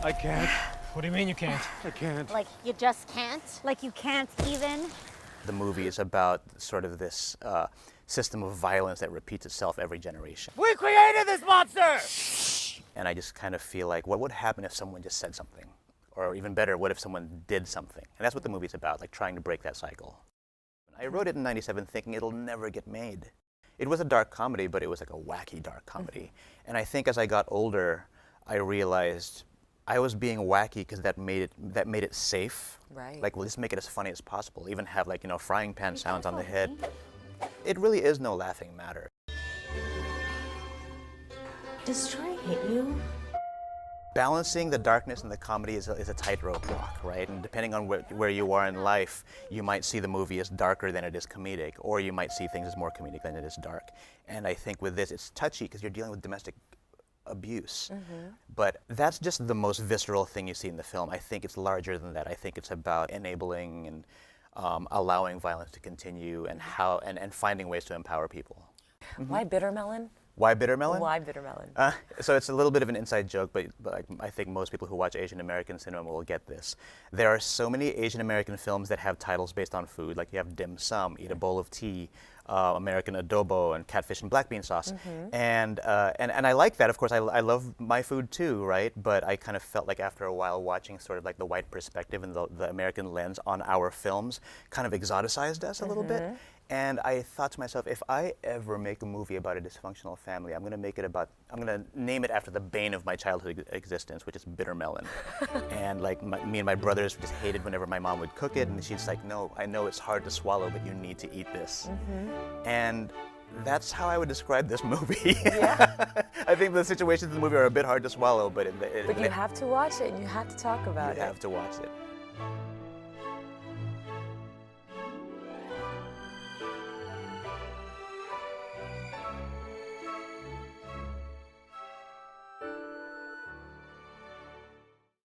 I can't. What do you mean you can't? I can't. Like, you just can't? Like, you can't even? The movie is about sort of this system of violence that repeats itself every generation. We created this monster! And I just kind of feel like, what would happen if someone just said something? Or even better, what if someone did something? And that's what the movie's about, like trying to break that cycle. I wrote it in '97 thinking it'll never get made. It was a dark comedy, but it was like a wacky dark comedy. And I think as I got older, I realized I was being wacky because that made it safe. Right. Like, well, just make it as funny as possible. Even have, like, you know, frying pan sounds on the head. It really is no laughing matter. Does Troy hit you? Balancing the darkness and the comedy is a tightrope walk, right? And depending on where you are in life, you might see the movie as darker than it is comedic, or you might see things as more comedic than it is dark. And I think with this, it's touchy because you're dealing with domestic abuse. But that's just the most visceral thing you see in the film. I think it's larger than that. I think it's about enabling and allowing violence to continue and and finding ways to empower people. Why bitter melon? Why bitter melon? Why bitter melon? So it's a little bit of an inside joke, but I think most people who watch Asian American cinema will get this. There are so many Asian American films that have titles based on food, like you have dim sum, eat a bowl of tea, American adobo, and catfish and black bean sauce. And I like that. Of course, I love my food too, right? But I kind of felt like after a while watching sort of like the white perspective and the American lens on our films kind of exoticized us a little bit. And I thought to myself, if I ever make a movie about a dysfunctional family, I'm going to name it after the bane of my childhood existence, which is bitter melon. And like me and my brothers just hated whenever my mom would cook it, and she's like, no, I know it's hard to swallow, but you need to eat this. And that's how I would describe this movie. Yeah. I think the situations in the movie are a bit hard to swallow, but But you have to watch it and you have to talk about it. You have to watch it.